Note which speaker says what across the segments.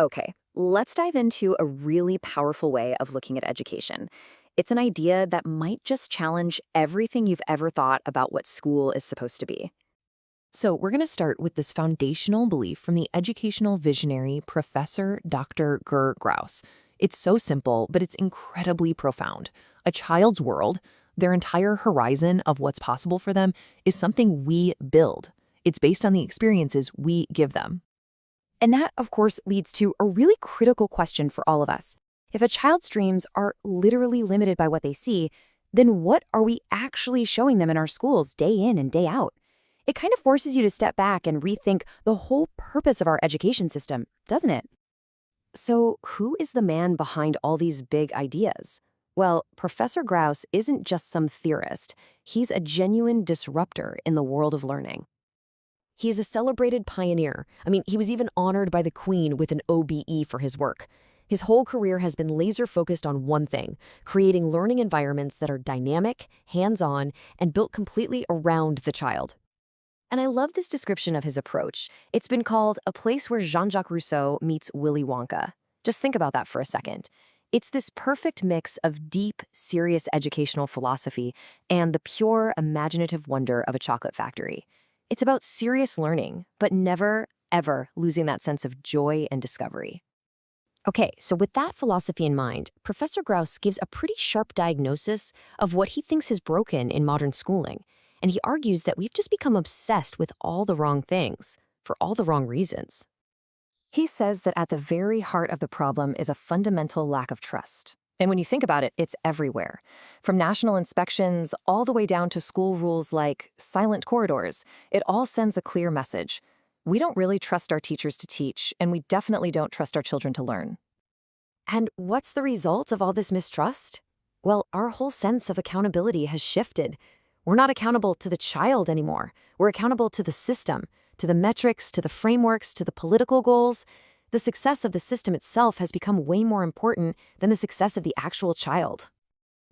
Speaker 1: Okay, let's dive into a really powerful way of looking at education. It's an idea that might just challenge everything you've ever thought about what school is supposed to be.
Speaker 2: So, we're going to start with this foundational belief from the educational visionary Professor Dr. Ger Graus. It's so simple, but it's incredibly profound. A child's world, their entire horizon of what's possible for them, is something we build. It's based on the experiences we give them.
Speaker 1: And that, of course, leads to a really critical question for all of us. If a child's dreams are literally limited by what they see, then what are we actually showing them in our schools day in and day out? It kind of forces you to step back and rethink the whole purpose of our education system, doesn't it? So, who is the man behind all these big ideas? Well, Professor Graus isn't just some theorist. He's a genuine disruptor in the world of learning. He is a celebrated pioneer. He was even honored by the Queen with an OBE for his work. His whole career has been laser-focused on one thing, creating learning environments that are dynamic, hands-on, and built completely around the child. And I love this description of his approach. It's been called a place where Jean-Jacques Rousseau meets Willy Wonka. Just think about that for a second. It's this perfect mix of deep, serious educational philosophy and the pure, imaginative wonder of a chocolate factory. It's about serious learning, but never, ever losing that sense of joy and discovery. Okay, so with that philosophy in mind, Professor Graus gives a pretty sharp diagnosis of what he thinks is broken in modern schooling. And he argues that we've just become obsessed with all the wrong things, for all the wrong reasons. He says that at the very heart of the problem is a fundamental lack of trust. And when you think about it, it's everywhere. From national inspections all the way down to school rules like silent corridors, it all sends a clear message. We don't really trust our teachers to teach, and we definitely don't trust our children to learn. And what's the result of all this mistrust? Well, our whole sense of accountability has shifted. We're not accountable to the child anymore. We're accountable to the system, to the metrics, to the frameworks, to the political goals. The success of the system itself has become way more important than the success of the actual child.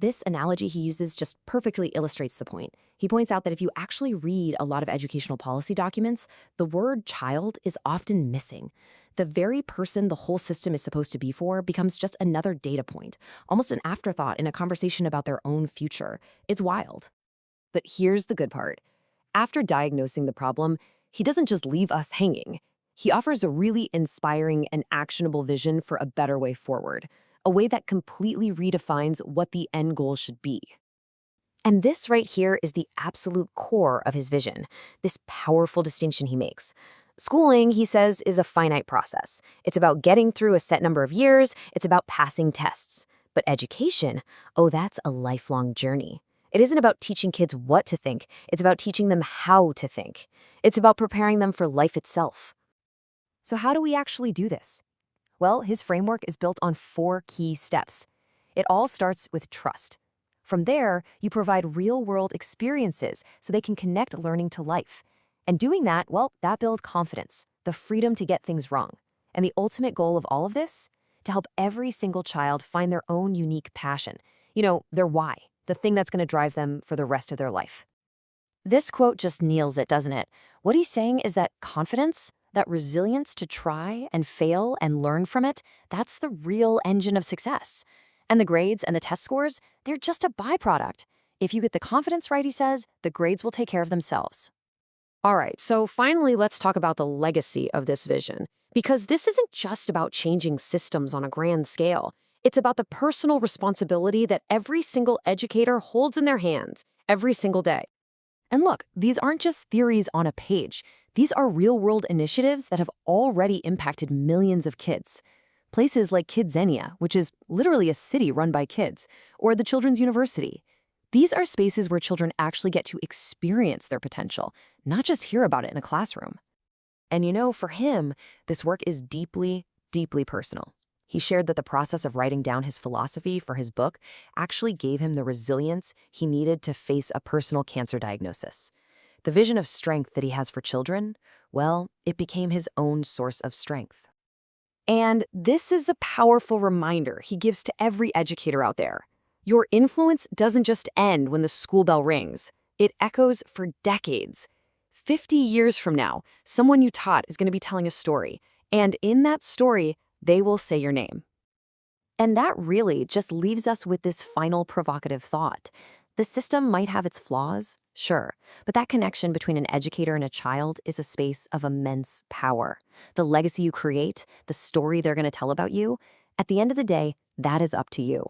Speaker 1: This analogy he uses just perfectly illustrates the point. He points out that if you actually read a lot of educational policy documents, the word child is often missing. The very person the whole system is supposed to be for becomes just another data point, almost an afterthought in a conversation about their own future. It's wild. But here's the good part. After diagnosing the problem, he doesn't just leave us hanging. He offers a really inspiring and actionable vision for a better way forward, a way that completely redefines what the end goal should be. And this right here is the absolute core of his vision, this powerful distinction he makes. Schooling, he says, is a finite process. It's about getting through a set number of years. It's about passing tests. But education, oh, that's a lifelong journey. It isn't about teaching kids what to think. It's about teaching them how to think. It's about preparing them for life itself. So how do we actually do this? Well, his framework is built on 4 key steps. It all starts with trust. From there, you provide real-world experiences so they can connect learning to life. And doing that, well, that builds confidence, the freedom to get things wrong. And the ultimate goal of all of this? To help every single child find their own unique passion. Their why. The thing that's going to drive them for the rest of their life. This quote just nails it, doesn't it? What he's saying is that confidence, that resilience to try and fail and learn from it, that's the real engine of success. And the grades and the test scores, they're just a byproduct. If you get the confidence right, he says, the grades will take care of themselves. All right, so finally, let's talk about the legacy of this vision. Because this isn't just about changing systems on a grand scale. It's about the personal responsibility that every single educator holds in their hands every single day. And look, these aren't just theories on a page. These are real-world initiatives that have already impacted millions of kids. Places like Kidzania, which is literally a city run by kids, or the Children's University. These are spaces where children actually get to experience their potential, not just hear about it in a classroom. And for him, this work is deeply, deeply personal. He shared that the process of writing down his philosophy for his book actually gave him the resilience he needed to face a personal cancer diagnosis. The vision of strength that he has for children, well, it became his own source of strength. And this is the powerful reminder he gives to every educator out there. Your influence doesn't just end when the school bell rings. It echoes for decades. 50 years from now, someone you taught is going to be telling a story. And in that story, they will say your name. And that really just leaves us with this final provocative thought. The system might have its flaws, sure, but that connection between an educator and a child is a space of immense power. The legacy you create, the story they're going to tell about you, at the end of the day, that is up to you.